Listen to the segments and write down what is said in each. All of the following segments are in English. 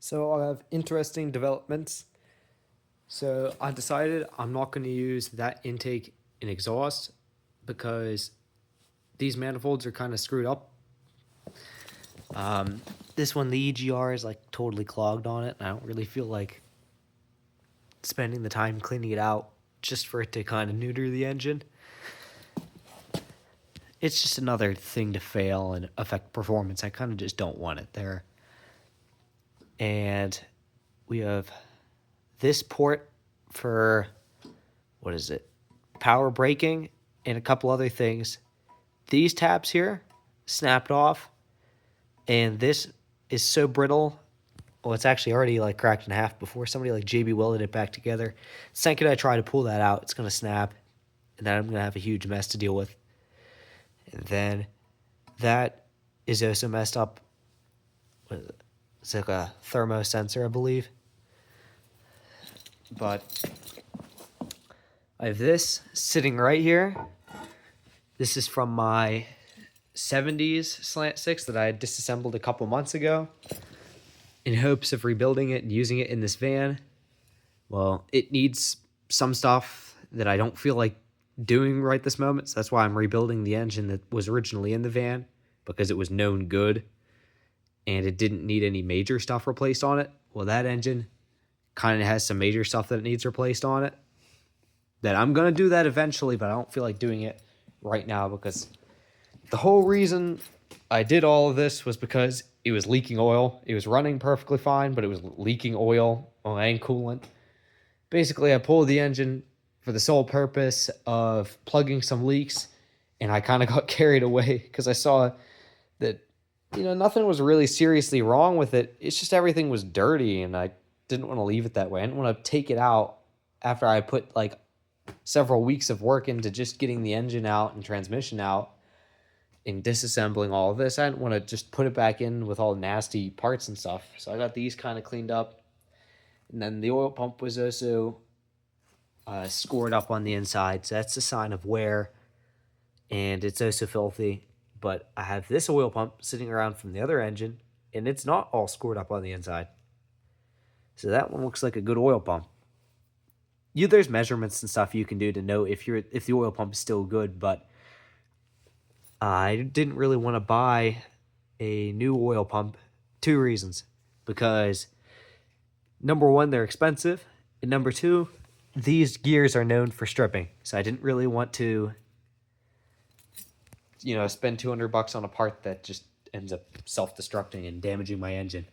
So I have interesting developments. So I decided I'm not going to use that intake and exhaust because these manifolds are kind of screwed up. This one, the EGR is like totally clogged on it. And I don't really feel like spending the time cleaning it out just for it to kind of neuter the engine. It's just another thing to fail and affect performance. I kind of just don't want it there. And we have this port for, what is it? Power braking and a couple other things. These tabs here snapped off, and this is so brittle. Well, it's actually already like cracked in half before somebody like JB welded it back together. The second I try to pull that out, it's going to snap, and then I'm going to have a huge mess to deal with. And then that is also messed up. What is it? It's like a thermo sensor, I believe. But I have this sitting right here. This is from my 70s Slant Six that I had disassembled a couple months ago in hopes of rebuilding it and using it in this van. Well, it needs some stuff that I don't feel like doing right this moment, so that's why I'm rebuilding the engine that was originally in the van, because it was known good and it didn't need any major stuff replaced on it. Well, that engine kind of has some major stuff that it needs replaced on it. That I'm going to do that eventually, but I don't feel like doing it right now because the whole reason I did all of this was because it was leaking oil. It was running perfectly fine, but it was leaking oil and coolant. Basically, I pulled the engine for the sole purpose of plugging some leaks, and I kind of got carried away because I saw that, nothing was really seriously wrong with it. It's just everything was dirty, and I didn't want to leave it that way. I didn't want to take it out after I put like several weeks of work into just getting the engine out and transmission out and disassembling all of this. I didn't want to just put it back in with all the nasty parts and stuff. So I got these kind of cleaned up. And then the oil pump was also scored up on the inside. So that's a sign of wear. And it's also filthy. But I have this oil pump sitting around from the other engine, and it's not all scored up on the inside. So that one looks like a good oil pump. There's measurements and stuff you can do to know if the oil pump is still good, but I didn't really want to buy a new oil pump. 2 reasons. Because number one, they're expensive, and number two, these gears are known for stripping. So I didn't really want to spend $200 on a part that just ends up self-destructing and damaging my engine.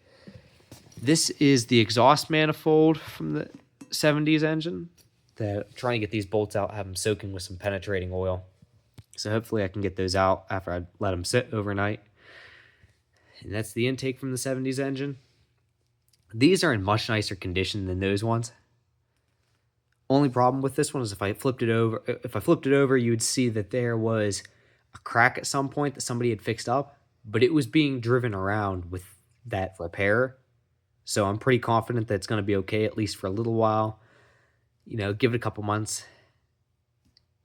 This is the exhaust manifold from the 70s engine. That I'm trying to get these bolts out, have them soaking with some penetrating oil. So hopefully I can get those out after I let them sit overnight. And that's the intake from the 70s engine. These are in much nicer condition than those ones. Only problem with this one is if I flipped it over, you would see that there was a crack at some point that somebody had fixed up, but it was being driven around with that repair. So I'm pretty confident that it's going to be okay, at least for a little while. Give it a couple months.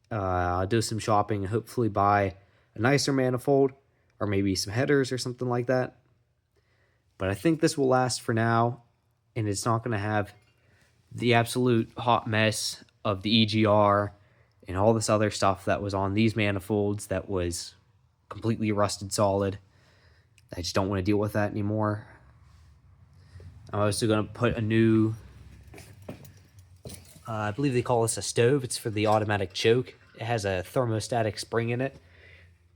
I'll do some shopping and hopefully buy a nicer manifold or maybe some headers or something like that. But I think this will last for now, and it's not going to have the absolute hot mess of the EGR and all this other stuff that was on these manifolds that was completely rusted solid. I just don't want to deal with that anymore. I'm also going to put a new, I believe they call this a stove. It's for the automatic choke. It has a thermostatic spring in it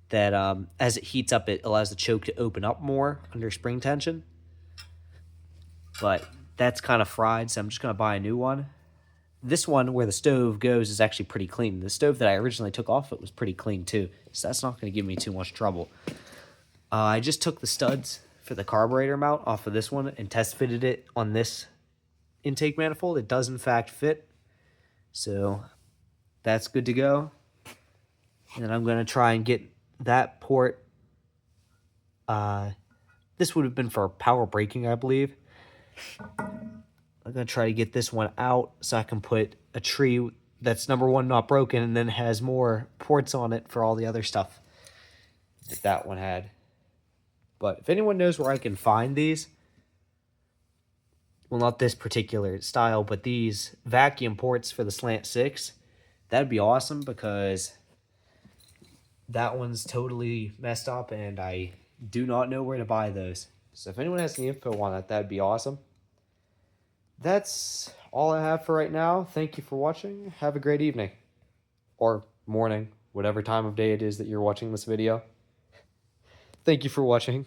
that as it heats up, it allows the choke to open up more under spring tension. But that's kind of fried, so I'm just going to buy a new one. This one where the stove goes is actually pretty clean. The stove that I originally took off it was pretty clean too, so that's not going to give me too much trouble. I just took the studs for the carburetor mount off of this one and test fitted it on this intake manifold. It does in fact fit, so that's good to go. And then I'm going to try and get that port. This would have been for power braking, I believe. I'm going to try to get this one out so I can put a tree that's number one not broken and then has more ports on it for all the other stuff that one had. But if anyone knows where I can find these, well, not this particular style, but these vacuum ports for the Slant Six. That'd be awesome because that one's totally messed up and I do not know where to buy those. So if anyone has any info on that, that'd be awesome. That's all I have for right now. Thank you for watching. Have a great evening. Or morning, whatever time of day it is that you're watching this video. Thank you for watching.